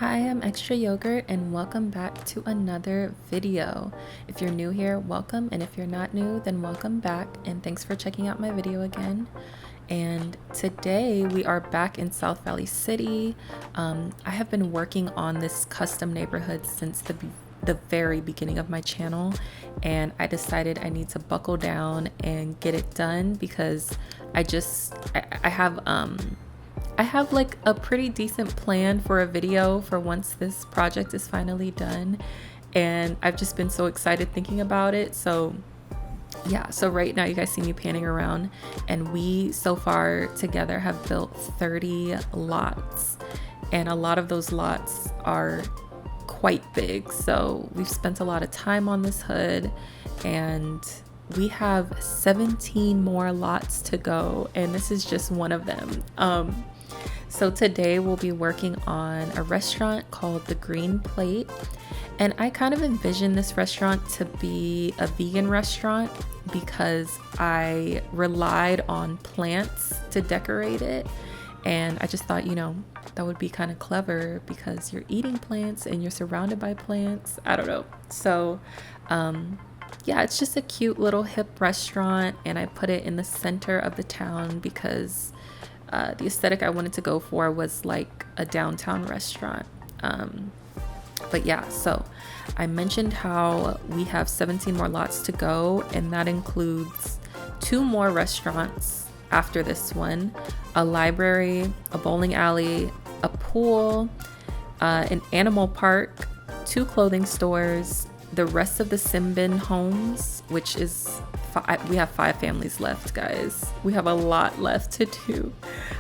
Hi, I'm Extraayogurt and welcome back to another video. If you're new here, welcome, and if you're not new, then welcome back and thanks for checking out my video again. And today we are back in South Valley City. I have been working on this custom neighborhood since the very beginning of my channel, and I decided I need to buckle down and get it done because I have like a pretty decent plan for a video for once this project is finally done, and I've just been so excited thinking about it. So yeah, so right now you guys see me panning around, and we so far together have built 30 lots, and a lot of those lots are quite big. So we've spent a lot of time on this hood, and we have 17 more lots to go, and this is just one of them. So today we'll be working on a restaurant called The Green Plate, and I kind of envision this restaurant to be a vegan restaurant because I relied on plants to decorate it, and I just thought, that would be kind of clever because you're eating plants and you're surrounded by plants. I don't know. So yeah, it's just a cute little hip restaurant, and I put it in the center of the town because the aesthetic I wanted to go for was like a downtown restaurant. But yeah, so I mentioned how we have 17 more lots to go, and that includes 2 more restaurants after this one, a library, a bowling alley, a pool, an animal park, 2 clothing stores, the rest of the Simbin homes, which is we have 5 families left, guys. We have a lot left to do.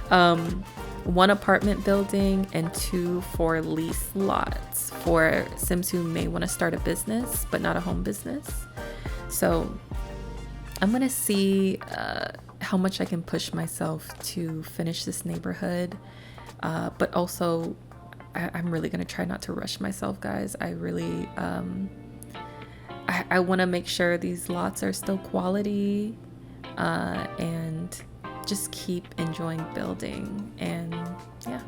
1 apartment building and 2 for lease lots for Sims who may want to start a business but not a home business. So I'm gonna see how much I can push myself to finish this neighborhood, but also I'm really gonna try not to rush myself, guys. I really I want to make sure these lots are still quality, and just keep enjoying building. And yeah.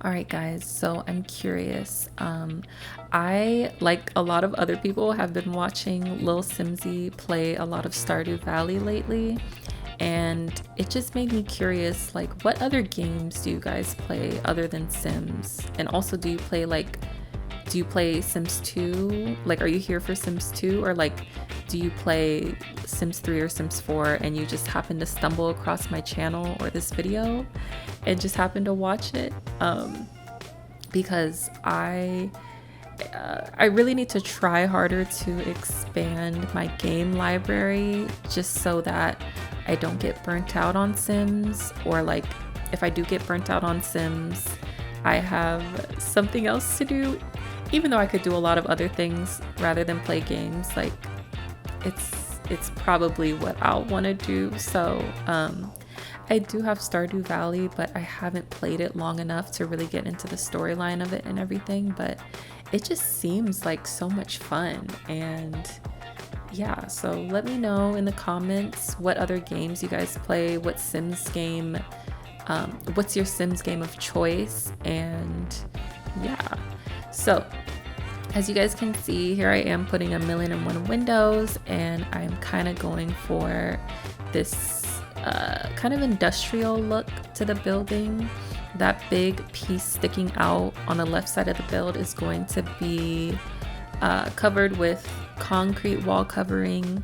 All right, guys, so I'm curious. I, like a lot of other people, have been watching Lil Simsy play a lot of Stardew Valley lately, and it just made me curious, like, what other games do you guys play other than Sims? And also, do you play like do you play Sims 2? Like, are you here for Sims 2? Or like, do you play Sims 3 or Sims 4 and you just happen to stumble across my channel or this video and just happen to watch it? Because I really need to try harder to expand my game library just so that I don't get burnt out on Sims, or like if I do get burnt out on Sims, I have something else to do, even though I could do a lot of other things rather than play games. Like it's probably what I'll want to do. So I do have Stardew Valley, but I haven't played it long enough to really get into the storyline of it and everything, but it just seems like so much fun. And yeah, so let me know in the comments what other games you guys play, what Sims game, what's your Sims game of choice. And yeah, so as you guys can see, here I am putting 1,000,001 windows, and I'm kind of going for this kind of industrial look to the building. That big piece sticking out on the left side of the build is going to be covered with concrete wall covering,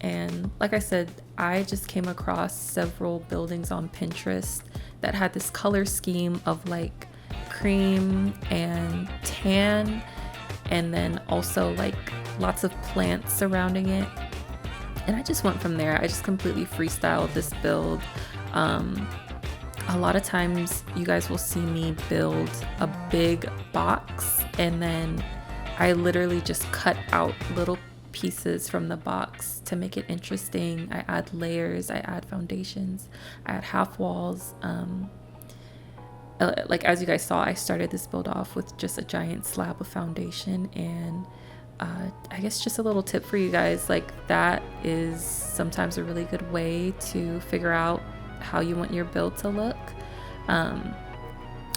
and like I said, I just came across several buildings on Pinterest that had this color scheme of like cream and tan, and then also like lots of plants surrounding it, and I just went from there. I just completely freestyled this build. A lot of times you guys will see me build a big box, and then I literally just cut out little pieces from the box to make it interesting. I add layers, I add foundations, I add half walls. Like as you guys saw, I started this build off with just a giant slab of foundation, and I guess just a little tip for you guys, like that is sometimes a really good way to figure out how you want your build to look.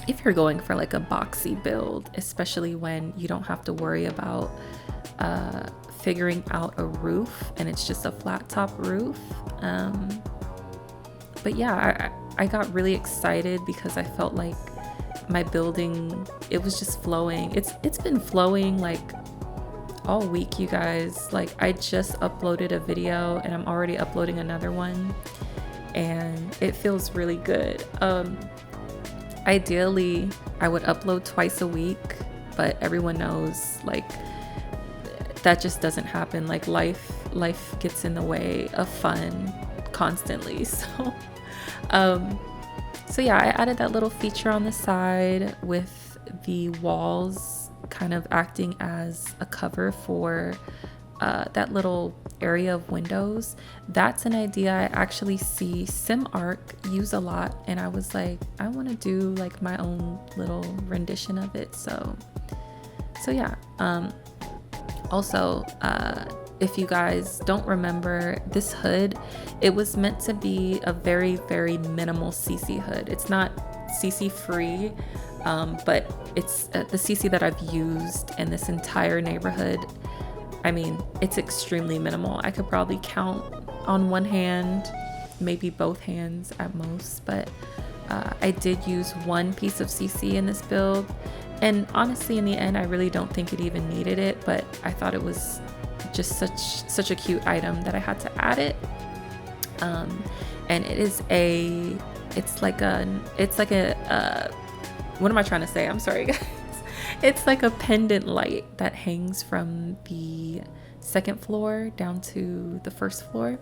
If you're going for like a boxy build, especially when you don't have to worry about figuring out a roof and it's just a flat top roof. But yeah, I got really excited because I felt like my building, it was just flowing. It's been flowing like all week, you guys. Like I just uploaded a video and I'm already uploading another one, and it feels really good. Ideally I would upload twice a week, but everyone knows like that just doesn't happen. Like life gets in the way of fun constantly. So yeah, I added that little feature on the side with the walls kind of acting as a cover for that little area of windows. That's an idea I actually see SimArc use a lot, and I was like, I want to do like my own little rendition of it. So yeah. Also, if you guys don't remember, this hood, it was meant to be a very, very minimal CC hood. It's not CC free, but it's the CC that I've used in this entire neighborhood. I mean, it's extremely minimal. I could probably count on one hand, maybe both hands at most, but I did use one piece of CC in this build. And honestly, in the end, I really don't think it even needed it, but I thought it was just such a cute item that I had to add it. And it's like a what am I trying to say? I'm sorry, guys. It's like a pendant light that hangs from the second floor down to the first floor.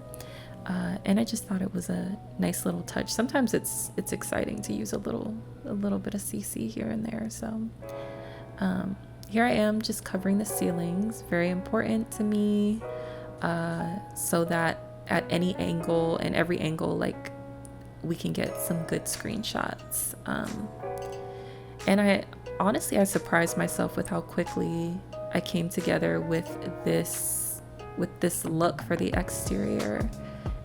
And I just thought it was a nice little touch. Sometimes it's exciting to use a little bit of CC here and there. So here I am just covering the ceilings. Very important to me, so that at any angle and every angle, like we can get some good screenshots. And I surprised myself with how quickly I came together with this look for the exterior.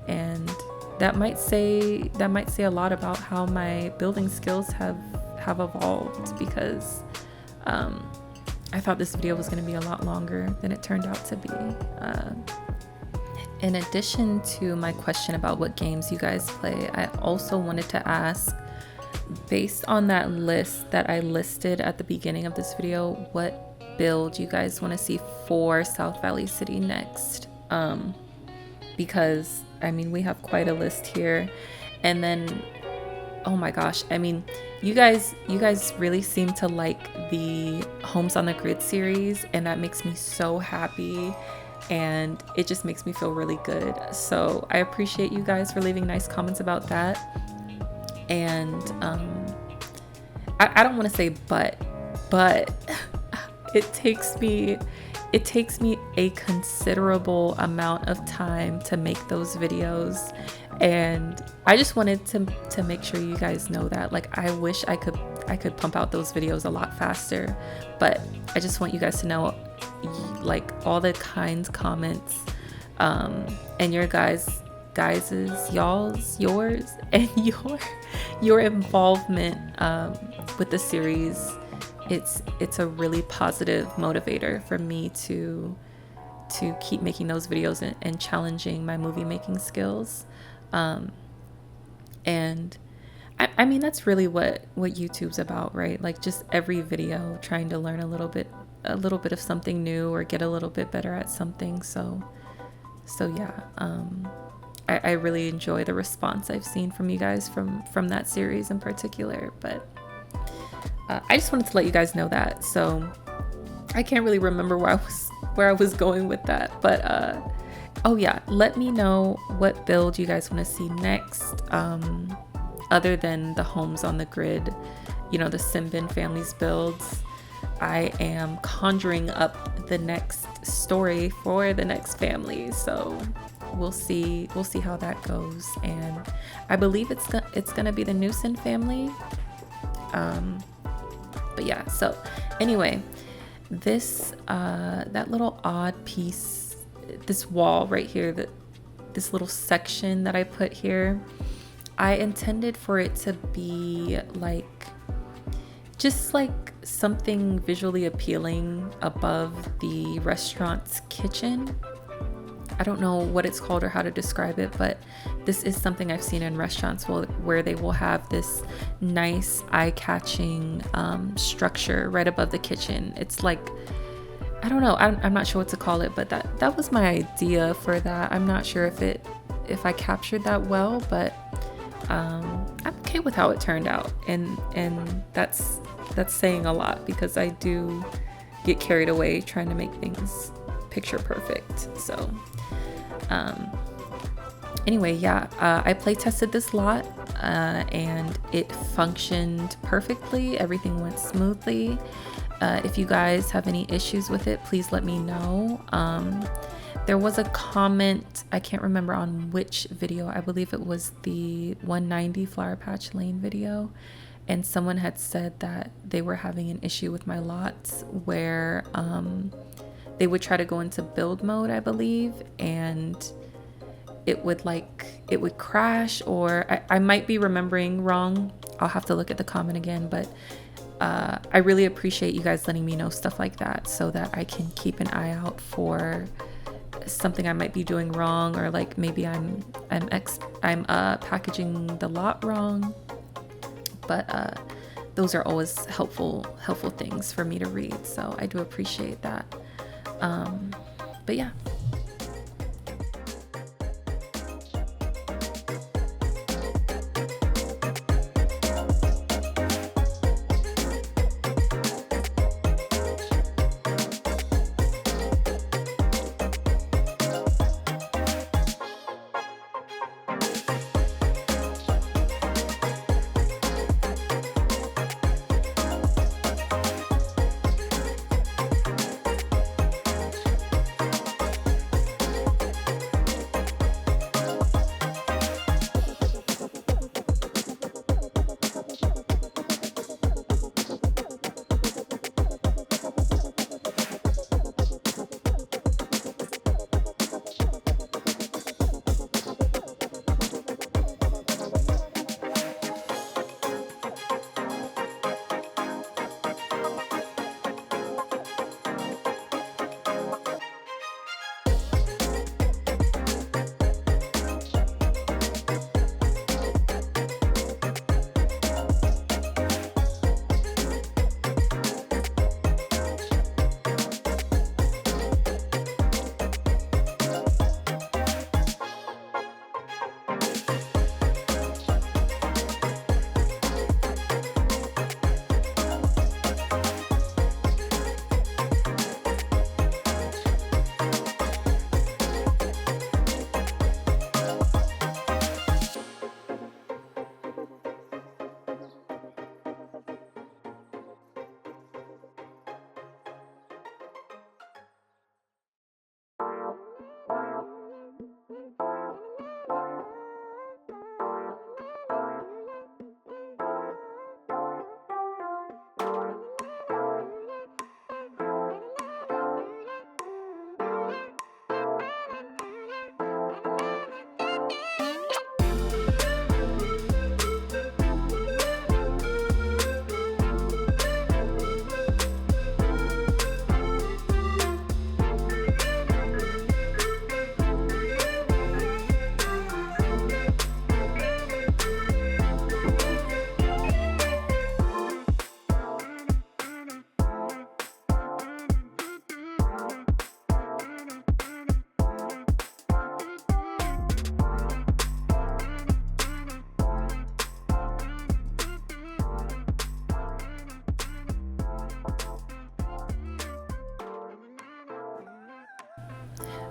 And that might say a lot about how my building skills have evolved, because I thought this video was going to be a lot longer than it turned out to be. In addition to my question about what games you guys play, I also wanted to ask, based on that list that I listed at the beginning of this video, what build you guys want to see for South Valley City next. Because I mean, we have quite a list here. And then, oh my gosh, I mean, you guys really seem to like the Homes on the Grid series, and that makes me so happy, and it just makes me feel really good. So I appreciate you guys for leaving nice comments about that. And I don't want to say but it takes me a considerable amount of time to make those videos, and I just wanted to make sure you guys know that. Like, I wish I could pump out those videos a lot faster, but I just want you guys to know, like, all the kind comments and your yours and your involvement with the series. It's a really positive motivator for me to keep making those videos and challenging my movie making skills. And I mean, that's really what YouTube's about, right? Like, just every video trying to learn a little bit of something new or get a little bit better at something. So yeah, I really enjoy the response I've seen from you guys from that series in particular. But I just wanted to let you guys know that. So I can't really remember where I was going with that, but oh yeah, let me know what build you guys want to see next, other than the Homes on the Grid, the Simbin families builds. I am conjuring up the next story for the next family, so we'll see how that goes. And I believe it's gonna be the Newson family. But yeah, so anyway, this that little odd piece, this wall right here, this little section that I put here, I intended for it to be just like something visually appealing above the restaurant's kitchen. I don't know what it's called or how to describe it, but this is something I've seen in restaurants where they will have this nice eye-catching structure right above the kitchen. It's like, I don't know, I'm not sure what to call it, but that was my idea for that. I'm not sure if I captured that well, but I'm okay with how it turned out, and that's saying a lot, because I do get carried away trying to make things picture perfect. So anyway, yeah, I play tested this lot and it functioned perfectly. Everything went smoothly. If you guys have any issues with it, please let me know. There was a comment, I can't remember on which video, I believe it was the 190 Flower Patch Lane video, and someone had said that they were having an issue with my lots where they would try to go into build mode, I believe, and it would crash, or I might be remembering wrong. I'll have to look at the comment again, but I really appreciate you guys letting me know stuff like that, so that I can keep an eye out for something I might be doing wrong, or like maybe I'm packaging the lot wrong. But those are always helpful things for me to read, so I do appreciate that. But yeah.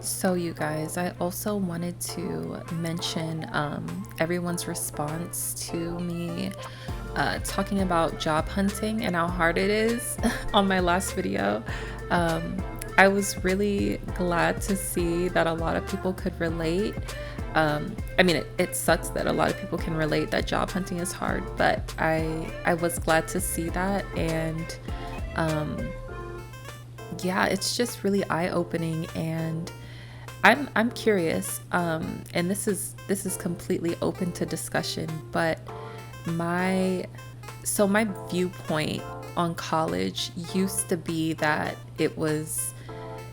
So, you guys, I also wanted to mention everyone's response to me talking about job hunting and how hard it is on my last video. I was really glad to see that a lot of people could relate. I mean, it sucks that a lot of people can relate that job hunting is hard, but I was glad to see that. And yeah, it's just really eye-opening, and I'm curious, and this is completely open to discussion, but my viewpoint on college used to be that it was,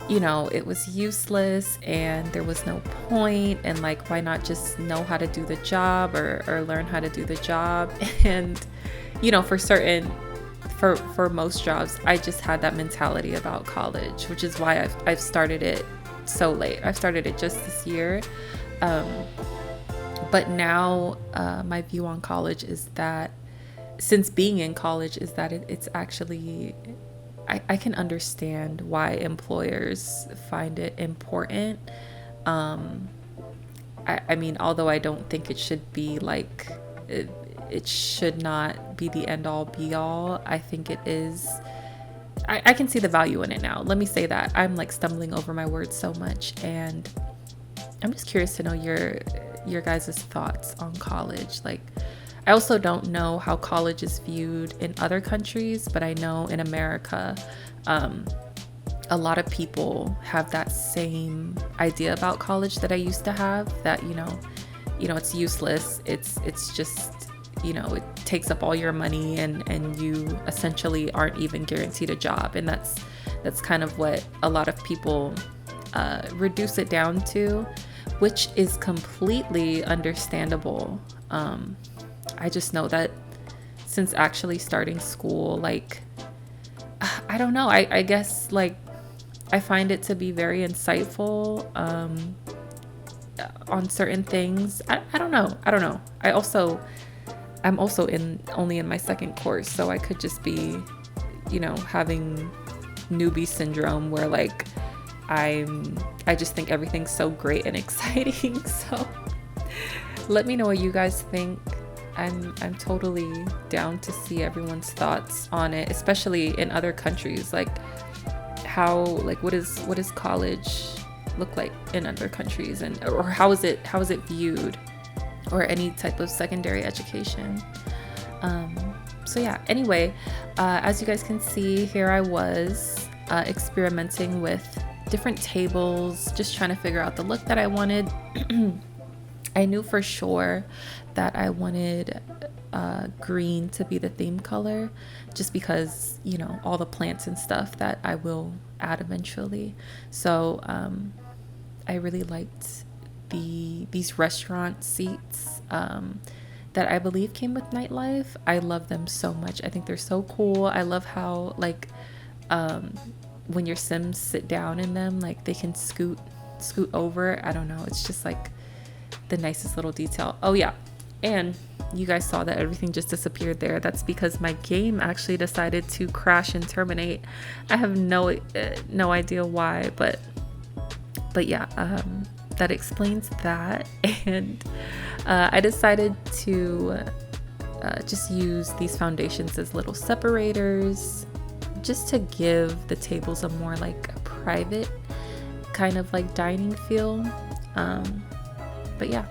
it was useless and there was no point, and like, why not just know how to do the job or learn how to do the job? And for most jobs, I just had that mentality about college, which is why I've started it so late. I started it just this year. But now my view on college is that, since being in college, is that it's actually, I can understand why employers find it important. I mean, although I don't think it should be like, it should not be the end all be all. I think it is. I can see the value in it now. Let me say that. I'm like stumbling over my words so much, and I'm just curious to know your guys' thoughts on college. Like, I also don't know how college is viewed in other countries, but I know in America, a lot of people have that same idea about college that I used to have, that, it's useless. It's just, it takes up all your money, and you essentially aren't even guaranteed a job. And that's kind of what a lot of people reduce it down to, which is completely understandable. I just know that since actually starting school, like, I don't know, I guess, like, I find it to be very insightful on certain things. I don't know. I'm also only in my second course, so I could just be, having newbie syndrome, where like I just think everything's so great and exciting. So let me know what you guys think. I'm totally down to see everyone's thoughts on it, especially in other countries. Like, what does college look like in other countries, or how is it viewed, or any type of secondary education. So yeah, anyway, as you guys can see, here I was experimenting with different tables, just trying to figure out the look that I wanted. I knew for sure that I wanted green to be the theme color, just because, all the plants and stuff that I will add eventually. So I really liked these restaurant seats that I believe came with nightlife. I love them so much. I think they're so cool. I love how, like, when your Sims sit down in them, like, they can scoot over. I don't know, it's just like the nicest little detail. Oh yeah, and you guys saw that everything just disappeared there. That's because my game actually decided to crash and terminate. I have no idea why, but yeah, that explains that. And I decided to just use these foundations as little separators, just to give the tables a more like private kind of like dining feel. But yeah.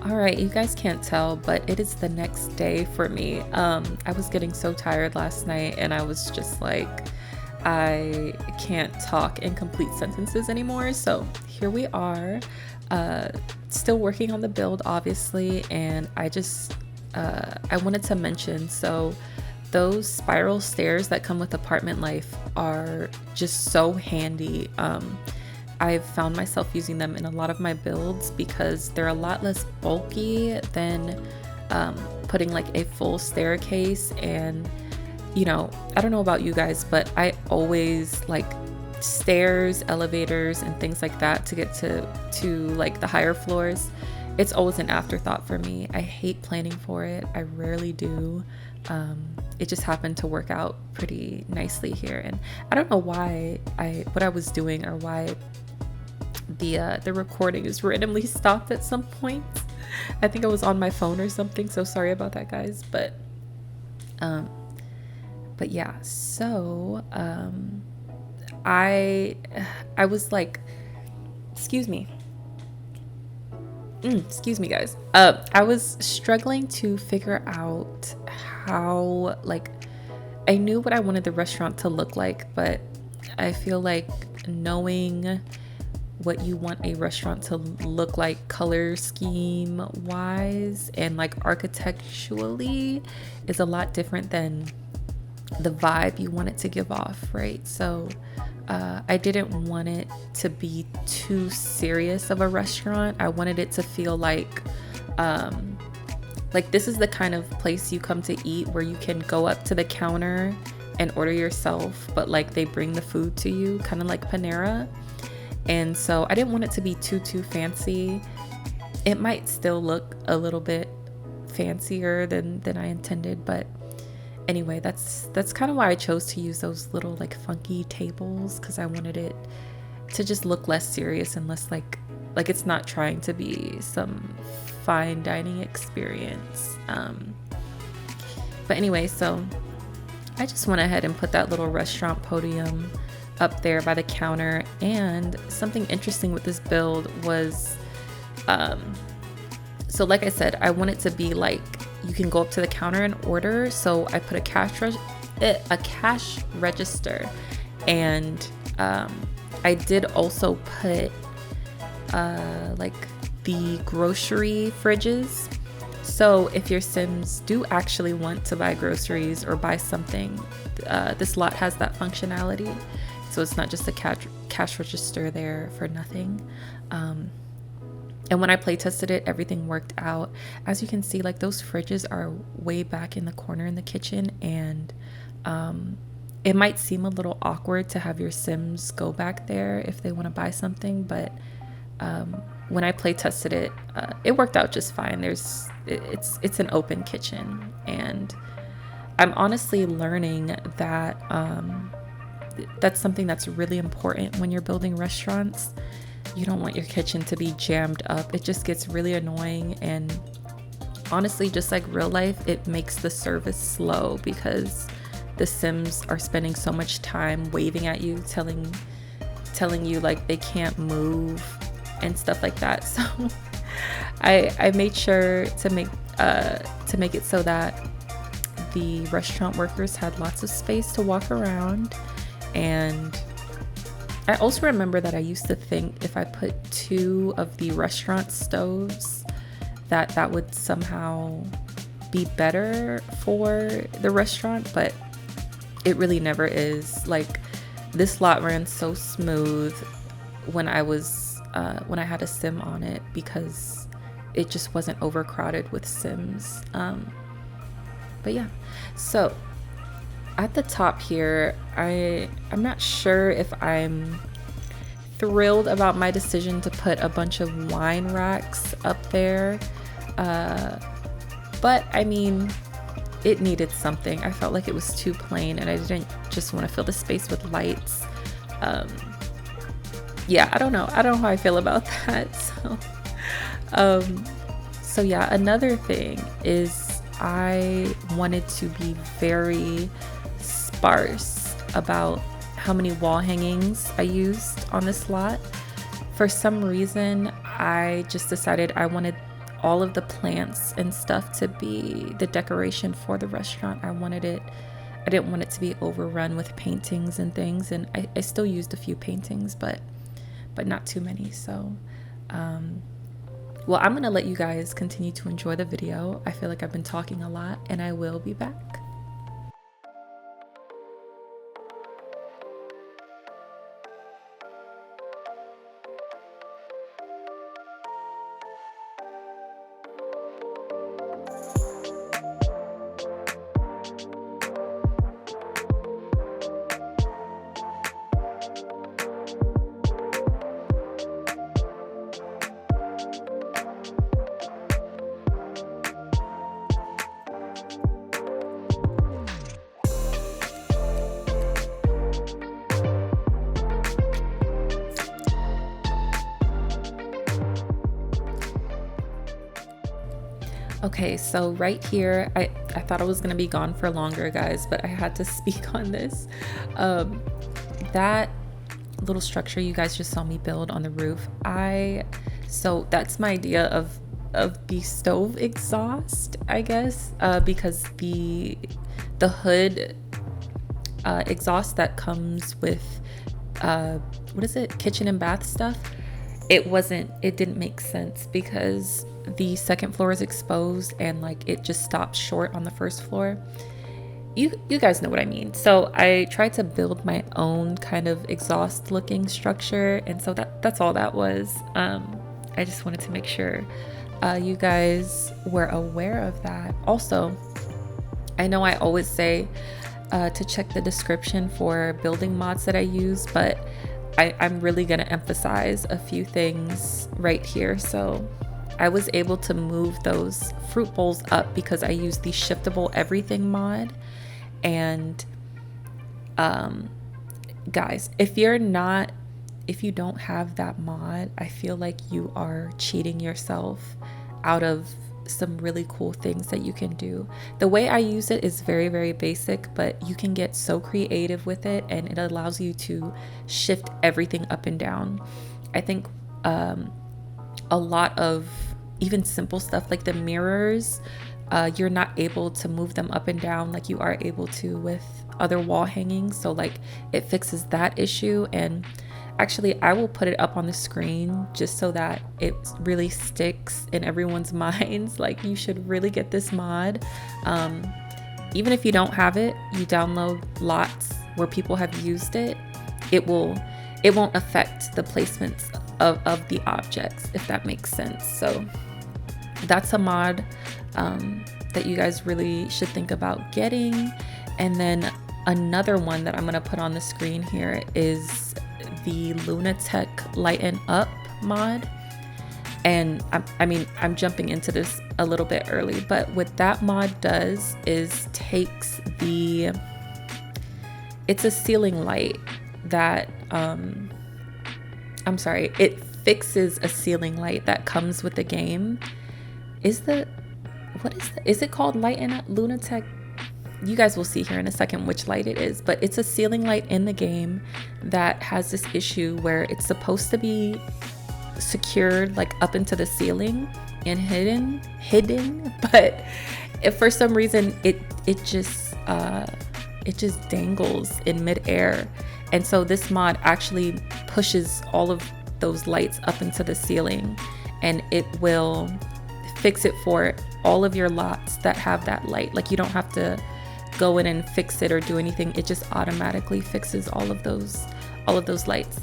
All right, you guys can't tell, but it is the next day for me. I was getting so tired last night, and I was just like, I can't talk in complete sentences anymore. So here we are, still working on the build, obviously, and I wanted to mention, so those spiral stairs that come with apartment life are just so handy. I've found myself using them in a lot of my builds because they're a lot less bulky than putting like a full staircase. And you know, I don't know about you guys, but I always like stairs, elevators, and things like that to get to like the higher floors. It's always an afterthought for me. I hate planning for it. I rarely do. It just happened to work out pretty nicely here, and I don't know why what I was doing or why the recording is randomly stopped at some point. I think I was on my phone or something, so sorry about that, guys. But yeah, so I was like, excuse me guys, I was struggling to figure out how, like, I knew what I wanted the restaurant to look like, but I feel like knowing what you want a restaurant to look like color scheme wise and like architecturally is a lot different than the vibe you want it to give off, right? So I didn't want it to be too serious of a restaurant. I wanted it to feel like this is the kind of place you come to eat where you can go up to the counter and order yourself, but like they bring the food to you, kind of like Panera. And so I didn't want it to be too fancy. It might still look a little bit fancier than I intended, but anyway, that's kind of why I chose to use those little like funky tables, because I wanted it to just look less serious and less like it's not trying to be some fine dining experience. But anyway, so I just went ahead and put that little restaurant podium up there by the counter. And something interesting with this build was, so like I said, I want it to be like you can go up to the counter and order. So I put a cash register, and I did also put like the grocery fridges. So if your Sims do actually want to buy groceries or buy something, this lot has that functionality. So it's not just a cash register there for nothing. And when I play tested it, everything worked out. As you can see, like those fridges are way back in the corner in the kitchen, and it might seem a little awkward to have your Sims go back there if they want to buy something, but when I play tested it, it worked out just fine. It's an open kitchen, and I'm honestly learning that that's something that's really important when you're building restaurants. You don't want your kitchen to be jammed up. It just gets really annoying, and honestly, just like real life, it makes the service slow because the Sims are spending so much time waving at you, telling you like they can't move and stuff like that. So I made sure to make it so that the restaurant workers had lots of space to walk around. And I also remember that I used to think if I put 2 of the restaurant stoves that would somehow be better for the restaurant, but it really never is. Like, this lot ran so smooth when I had a Sim on it because it just wasn't overcrowded with Sims. But yeah, so at the top here, I'm not sure if I'm thrilled about my decision to put a bunch of wine racks up there, but I mean, it needed something. I felt like it was too plain, and I didn't just want to fill the space with lights. Yeah, I don't know how I feel about that. So yeah, another thing is I wanted to be very sparse about how many wall hangings I used on this lot. For some reason, I just decided I wanted all of the plants and stuff to be the decoration for the restaurant. I didn't want it to be overrun with paintings and things, and I still used a few paintings, but not too many. So well, I'm gonna let you guys continue to enjoy the video. I feel like I've been talking a lot, and I will be back. Okay, so right here, I thought I was gonna be gone for longer, guys, but I had to speak on this. That little structure you guys just saw me build on the roof, so that's my idea of the stove exhaust, I guess, because the hood exhaust that comes with what is it, kitchen and bath stuff, it didn't make sense because the second floor is exposed and like it just stops short on the first floor. You guys know what I mean. So I tried to build my own kind of exhaust looking structure, and so that's all that was. I just wanted to make sure you guys were aware of that. Also, I know I always say to check the description for building mods that I use, but I'm really gonna emphasize a few things right here. So I was able to move those fruit bowls up because I used the shiftable everything mod. And guys, if you don't have that mod, I feel like you are cheating yourself out of some really cool things that you can do. The way I use it is very, very basic, but you can get so creative with it, and it allows you to shift everything up and down. I think a lot of even simple stuff like the mirrors, you're not able to move them up and down like you are able to with other wall hangings. So like it fixes that issue. And actually I will put it up on the screen just so that it really sticks in everyone's minds. Like, you should really get this mod. Even if you don't have it, you download lots where people have used it. It won't affect the placements of the objects, if that makes sense. So that's a mod that you guys really should think about getting. And then another one that I'm going to put on the screen here is the Lunatech Lighten Up mod. And I'm jumping into this a little bit early, but what that mod does is takes it's a ceiling light that it fixes a ceiling light that comes with the game. Is it called Lighten Up Lunatech? You guys will see here in a second which light it is, but it's a ceiling light in the game that has this issue where it's supposed to be secured like up into the ceiling and hidden, but if for some reason it just dangles in midair. And so this mod actually pushes all of those lights up into the ceiling, and it will fix it for all of your lots that have that light. Like, you don't have to go in and fix it or do anything. It just automatically fixes all of those lights.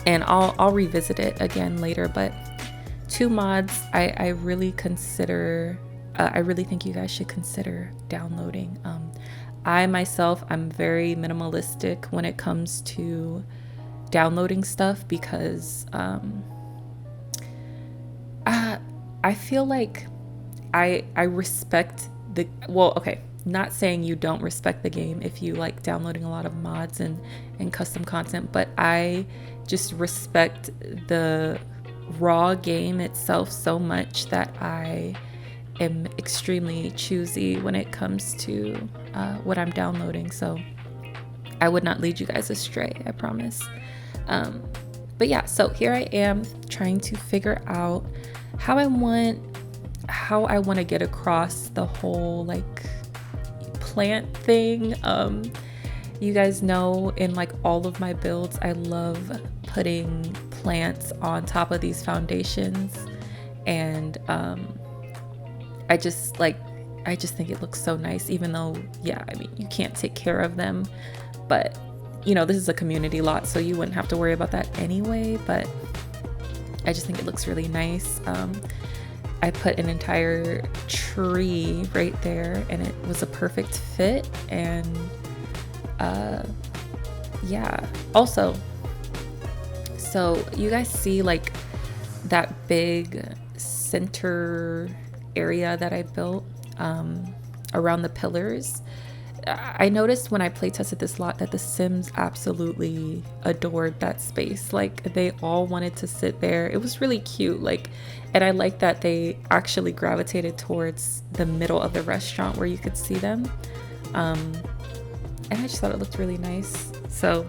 And I'll revisit it again later, but 2 mods I really consider, I really think you guys should consider downloading. I myself, I'm very minimalistic when it comes to downloading stuff because I feel like I respect not saying you don't respect the game if you like downloading a lot of mods and custom content, but I just respect the raw game itself so much that I am extremely choosy when it comes to what I'm downloading, so I would not lead you guys astray, I promise. But yeah, so here I am trying to figure out how I want to get across the whole like plant thing. You guys know in like all of my builds, I love putting plants on top of these foundations, and I just think it looks so nice, even though, yeah, I mean, you can't take care of them, but you know, this is a community lot, so you wouldn't have to worry about that anyway, but I just think it looks really nice. I put an entire tree right there, and it was a perfect fit, and yeah. Also, so you guys see like that big center area that I built around the pillars? I noticed when I play tested this lot that the Sims absolutely adored that space. Like they all wanted to sit there. It was really cute. Like, and I like that they actually gravitated towards the middle of the restaurant where you could see them. And I just thought it looked really nice. So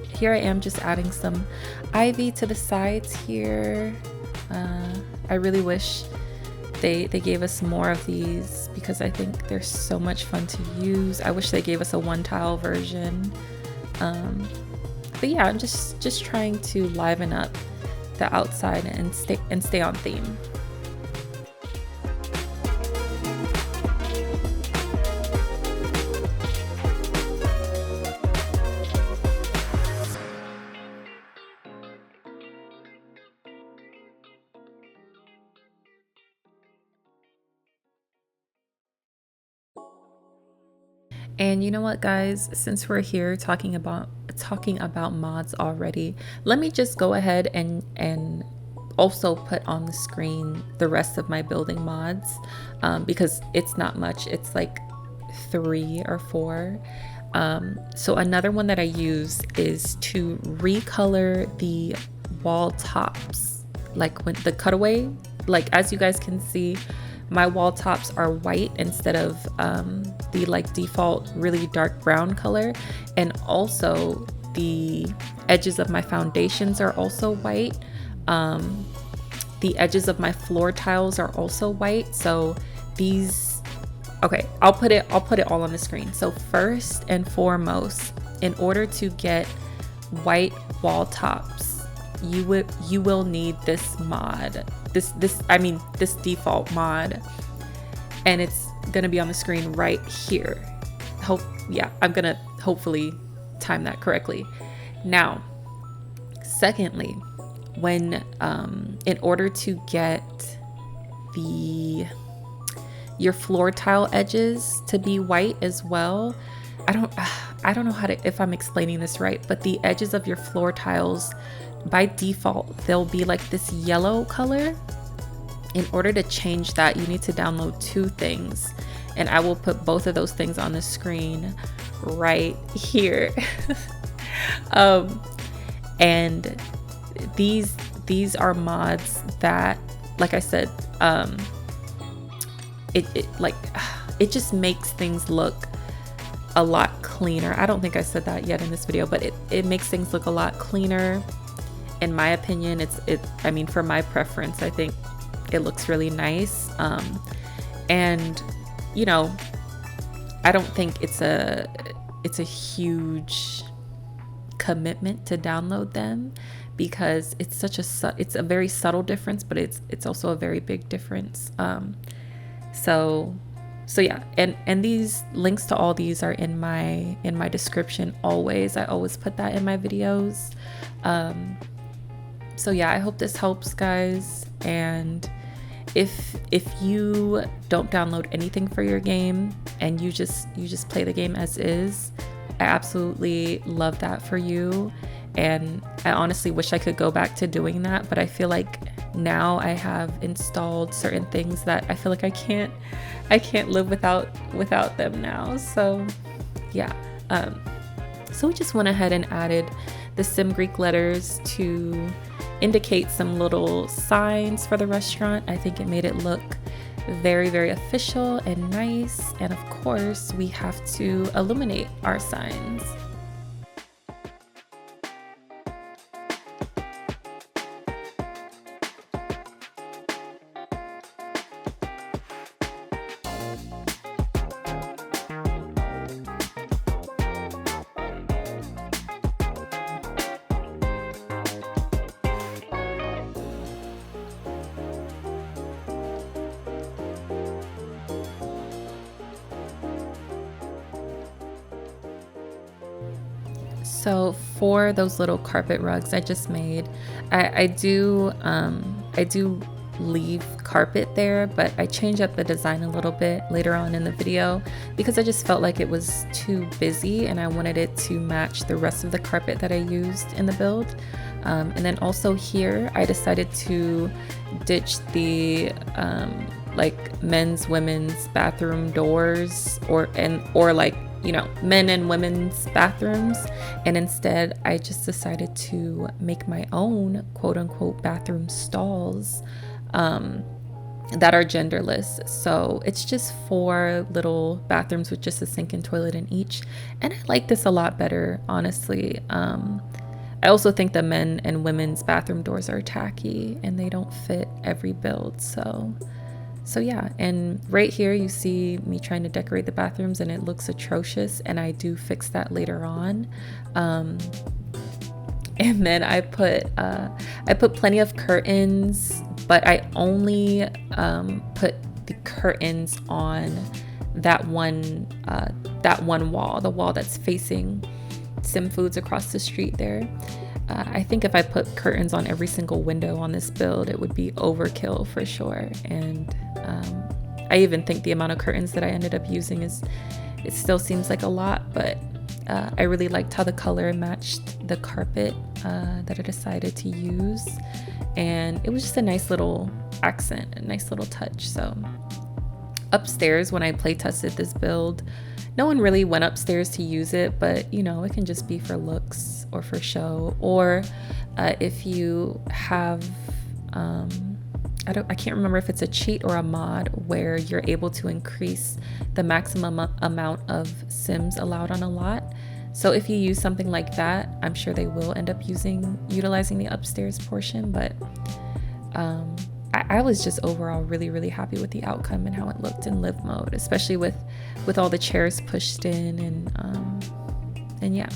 here I am just adding some ivy to the sides here. I really wish they gave us more of these because I think they're so much fun to use. I wish they gave us a one tile version. But yeah, I'm just trying to liven up the outside and stay on theme. And you know what, guys, since we're here talking about mods already, let me just go ahead and also put on the screen the rest of my building mods, because it's not much. It's like 3 or 4. So another one that I use is to recolor the wall tops, like when the cutaway, like as you guys can see, my wall tops are white instead of the like default really dark brown color, and also the edges of my foundations are also white. The edges of my floor tiles are also white. So these, okay, I'll put it all on the screen. So first and foremost, in order to get white wall tops, you will need this mod. This default mod, and it's gonna be on the screen right here. I'm gonna hopefully time that correctly. Now, secondly, when in order to get your floor tile edges to be white as well, I don't know if I'm explaining this right, but the edges of your floor tiles, by default, they'll be like this yellow color. In order to change that, you need to download 2 things, and I will put both of those things on the screen right here. And these are mods that, like I said, it just makes things look a lot cleaner. I don't think I said that yet in this video, but it makes things look a lot cleaner. In my opinion, I mean, for my preference, I think it looks really nice. And you know, I don't think it's a huge commitment to download them, because it's a very subtle difference, but it's also a very big difference. So yeah, and these links to all these are in my description always. I always put that in my videos. So yeah, I hope this helps, guys. And if you don't download anything for your game and you just play the game as is, I absolutely love that for you. And I honestly wish I could go back to doing that, but I feel like now I have installed certain things that I feel like I can't live without them now. So yeah, so we just went ahead and added the Sim Greek letters to indicate some little signs for the restaurant. I think it made it look very, very official and nice. And of course, we have to illuminate our signs. So for those little carpet rugs I just made, I do leave carpet there, but I change up the design a little bit later on in the video because I just felt like it was too busy and I wanted it to match the rest of the carpet that I used in the build. And then also here I decided to ditch the like men's, women's bathroom doors or like, you know, men and women's bathrooms, and instead I just decided to make my own quote unquote bathroom stalls that are genderless. So it's just 4 little bathrooms with just a sink and toilet in each, and I like this a lot better, honestly. I also think the men and women's bathroom doors are tacky and they don't fit every build. So yeah, and right here you see me trying to decorate the bathrooms and it looks atrocious, and I do fix that later on. And then I put plenty of curtains, but I only put the curtains on that one wall, the wall that's facing Sim Foods across the street there. I think if I put curtains on every single window on this build, it would be overkill for sure. And I even think the amount of curtains that I ended up using it still seems like a lot, but I really liked how the color matched the carpet that I decided to use. And it was just a nice little accent, a nice little touch. So upstairs, when I play tested this build, no one really went upstairs to use it, but you know, it can just be for looks or for show, or if you have I can't remember if it's a cheat or a mod where you're able to increase the maximum amount of Sims allowed on a lot. So if you use something like that, I'm sure they will end up utilizing the upstairs portion. But I was just overall really, really happy with the outcome and how it looked in live mode, especially with all the chairs pushed in and yeah.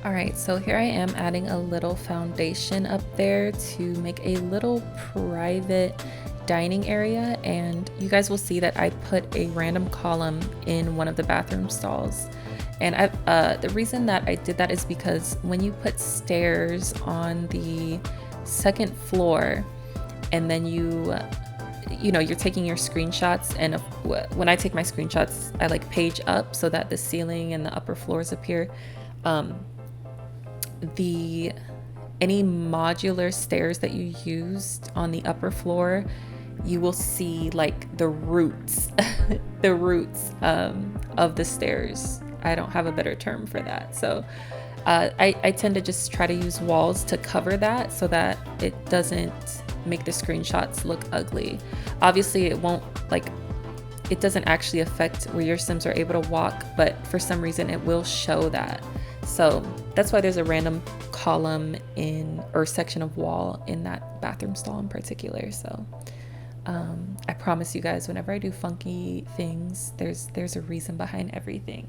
All right, so here I am adding a little foundation up there to make a little private dining area, and you guys will see that I put a random column in one of the bathroom stalls. And the reason that I did that is because when you put stairs on the second floor and then you're taking your screenshots, and when I take my screenshots, I like page up so that the ceiling and the upper floors appear. Any modular stairs that you used on the upper floor, you will see like the roots the roots of the stairs. I don't have a better term for that. So I tend to just try to use walls to cover that so that it doesn't make the screenshots look ugly. Obviously it doesn't actually affect where your Sims are able to walk, but for some reason it will show that. So that's why there's a random column or section of wall in that bathroom stall in particular. So I promise you guys, whenever I do funky things, there's a reason behind everything.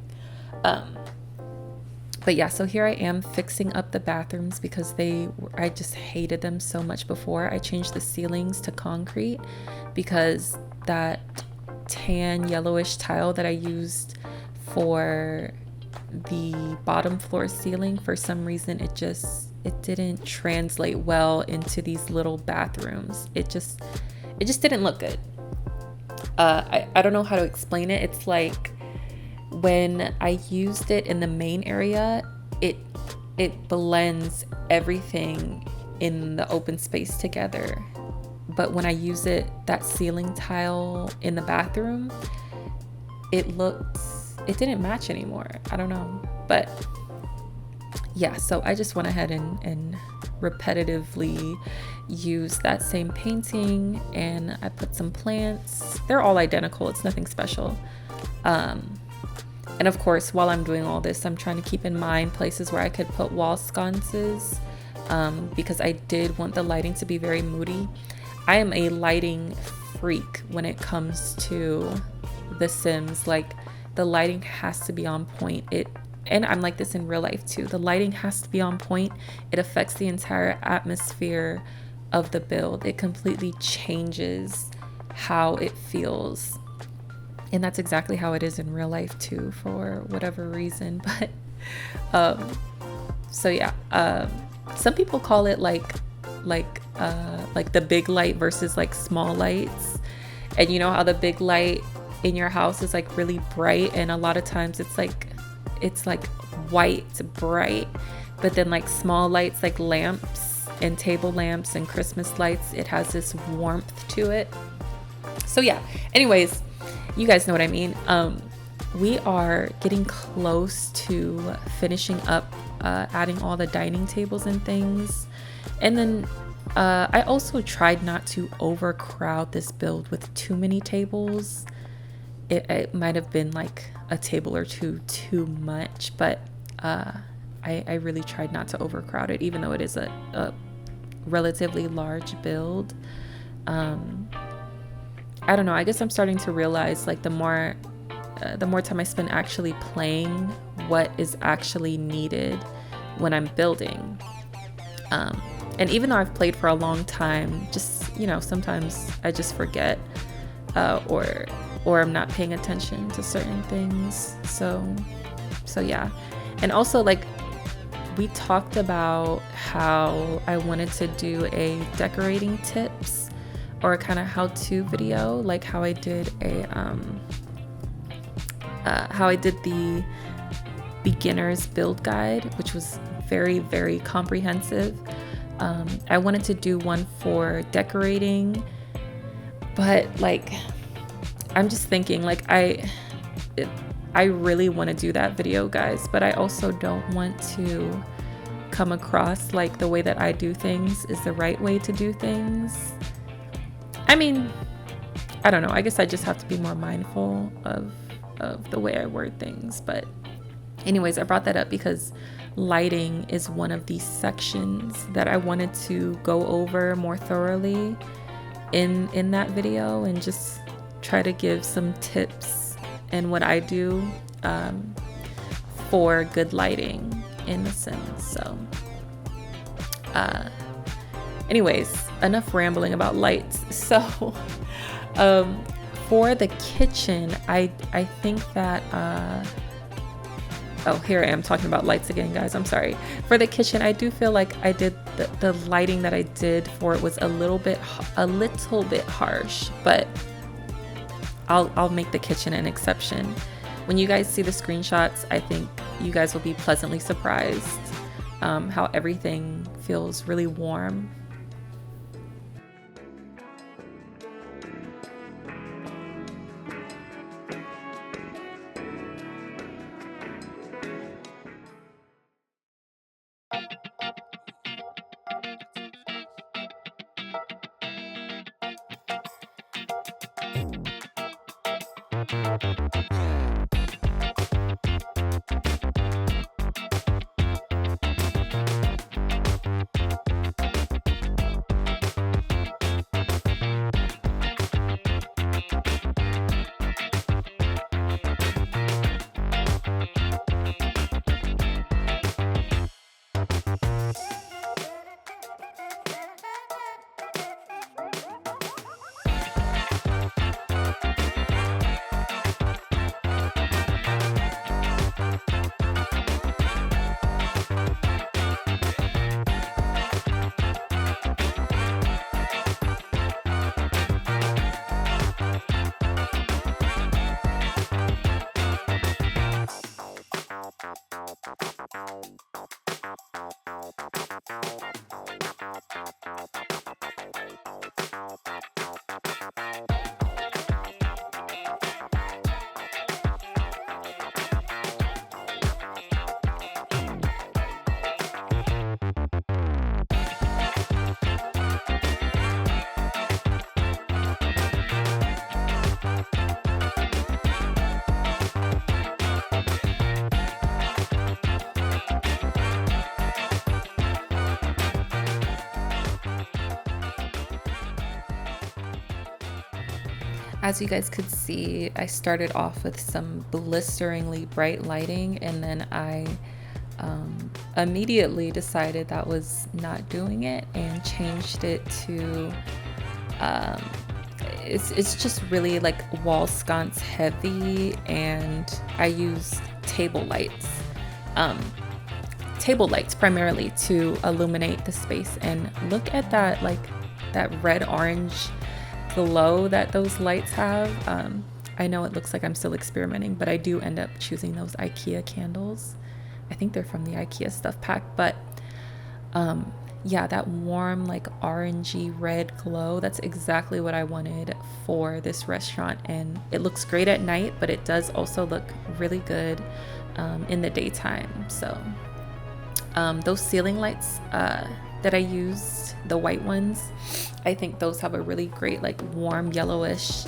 But yeah, so here I am fixing up the bathrooms because I just hated them so much before. I changed the ceilings to concrete because that tan yellowish tile that I used for the bottom floor ceiling, for some reason it didn't translate well into these little bathrooms. It just didn't look good. I don't know how to explain it. It's like when I used it in the main area, it blends everything in the open space together. But when I use that ceiling tile in the bathroom, it didn't match anymore. I don't know. But yeah, so I just went ahead and repetitively used that same painting, and I put some plants. They're all identical. It's nothing special. And of course, while I'm doing all this, I'm trying to keep in mind places where I could put wall sconces, because I did want the lighting to be very moody. I am a lighting freak when it comes to The Sims. Like, the lighting has to be on point. And I'm like this in real life too. The lighting has to be on point. It affects the entire atmosphere of the build. It completely changes how it feels. And that's exactly how it is in real life too, for whatever reason. But so yeah, some people call it like the big light versus like small lights. And you know how the big light in your house is like really bright, and a lot of times it's like white bright, but then like small lights like lamps and table lamps and Christmas lights, it has this warmth to it. So yeah, anyways, you guys know what I mean. We are getting close to finishing up adding all the dining tables and things. And then I also tried not to overcrowd this build with too many tables. It might have been like a table or two too much, but I really tried not to overcrowd it, even though it is a relatively large build. I don't know, I guess I'm starting to realize like the more time I spend actually playing what is actually needed when I'm building. And even though I've played for a long time, just, sometimes I just forget or I'm not paying attention to certain things. So yeah. And also, like, we talked about how I wanted to do a decorating tips or a kind of how-to video, like how I did the beginner's build guide, which was very, very comprehensive. I wanted to do one for decorating, but like, I'm just thinking, like, I really want to do that video, guys, but I also don't want to come across like the way that I do things is the right way to do things. I mean, I don't know. I guess I just have to be more mindful of the way I word things. But anyways, I brought that up because lighting is one of these sections that I wanted to go over more thoroughly in that video, and just try to give some tips and what I do for good lighting. in The Sims. So anyways, enough rambling about lights. So for the kitchen, I think that oh, here I am talking about lights again, guys. I'm sorry. For the kitchen, I do feel like I did the lighting that I did for it was a little bit harsh, but I'll make the kitchen an exception. When you guys see the screenshots, I think you guys will be pleasantly surprised how everything feels really warm. As you guys could see, I started off with some blisteringly bright lighting, and then I immediately decided that was not doing it and changed it to it's just really like wall sconce heavy, and I use table lights primarily to illuminate the space. And look at that, like that red orange glow that those lights have. I know it looks like I'm still experimenting, but I do end up choosing those IKEA candles. I think they're from the IKEA stuff pack, but yeah, that warm like orangey red glow, that's exactly what I wanted for this restaurant. And it looks great at night, but it does also look really good in the daytime. So those ceiling lights that I used, the white ones, I think those have a really great like warm yellowish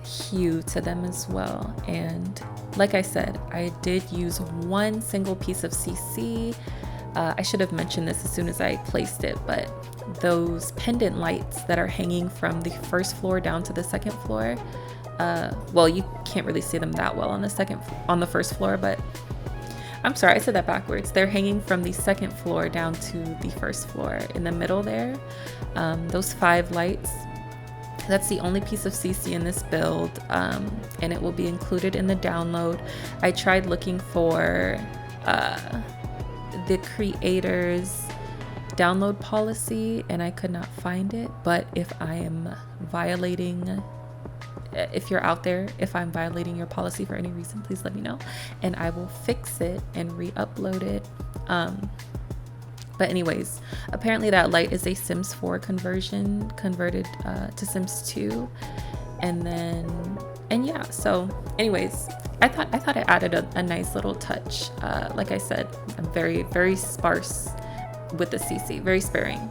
hue to them as well. And like I said, I did use one single piece of CC. I should have mentioned this as soon as I placed it, but those pendant lights that are hanging from the first floor down to the second floor, well, you can't really see them that well on the first floor, but I'm sorry, I said that backwards. They're hanging from the second floor down to the first floor in the middle there. Those 5 lights, that's the only piece of CC in this build, and it will be included in the download. I tried looking for the creator's download policy and I could not find it, but if you're out there, if I'm violating your policy for any reason, please let me know and I will fix it and re-upload it. But anyways, apparently that light is a Sims 4 conversion converted to Sims 2, and yeah, so anyways, I thought it added a nice little touch. Like I said, I'm very, very sparse with the CC, very sparing.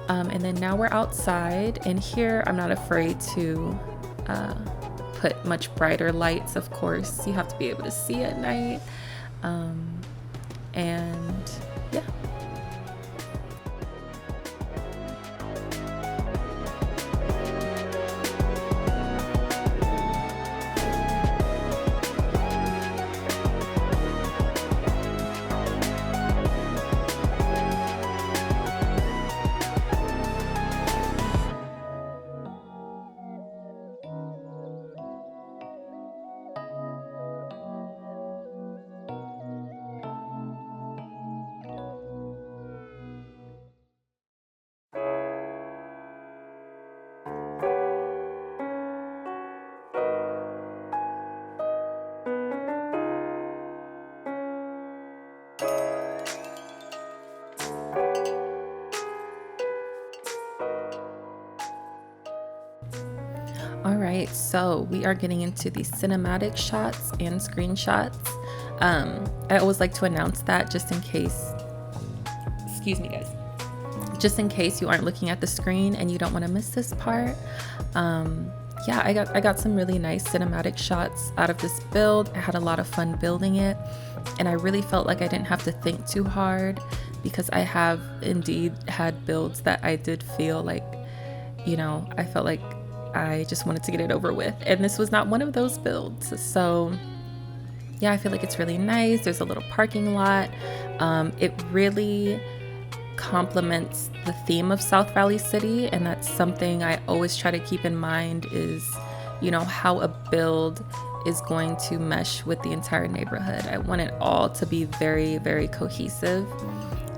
And then now we're outside, and here I'm not afraid to put much brighter lights. Of course, you have to be able to see at night. And yeah. right, so we are getting into the cinematic shots and screenshots. I always like to announce that just in case, excuse me guys, just in case you aren't looking at the screen and you don't want to miss this part. Yeah, I got some really nice cinematic shots out of this build. I had a lot of fun building it, and I really felt like I didn't have to think too hard, because I have indeed had builds that I did feel like, you know, I felt like I just wanted to get it over with, and this was not one of those builds. So yeah, I feel like it's really nice. There's a little parking lot. It really complements the theme of South Valley City, and that's something I always try to keep in mind is, you know, how a build is going to mesh with the entire neighborhood. I want it all to be very, very cohesive.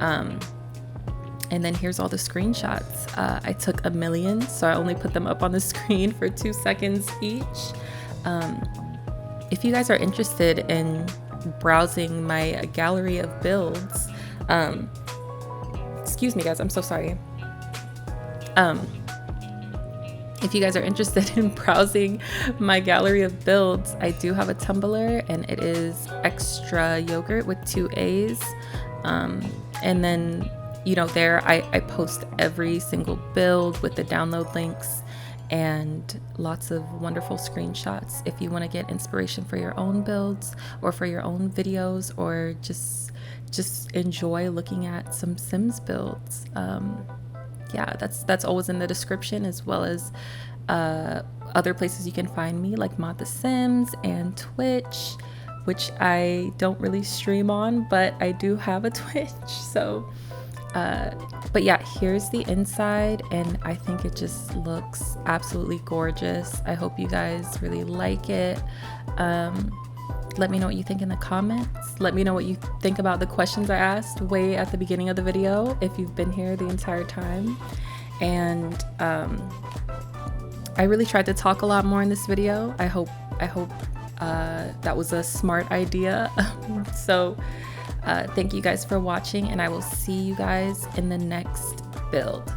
And then here's all the screenshots. I took a million, so I only put them up on the screen for 2 seconds each. If you guys are interested in browsing my gallery of builds, excuse me guys, I'm so sorry. If you guys are interested in browsing my gallery of builds, I do have a Tumblr, and it is Extraayogurt with 2 A's. And then, you know, there I post every single build with the download links and lots of wonderful screenshots if you want to get inspiration for your own builds or for your own videos, or just enjoy looking at some Sims builds. Yeah, that's always in the description, as well as other places you can find me, like Mod the Sims and Twitch, which I don't really stream on, but I do have a Twitch. So but yeah, here's the inside, and I think it just looks absolutely gorgeous. I hope you guys really like it. Let me know what you think in the comments. Let me know what you think about the questions I asked way at the beginning of the video, if you've been here the entire time. And I really tried to talk a lot more in this video. I hope that was a smart idea. So thank you guys for watching, and I will see you guys in the next build.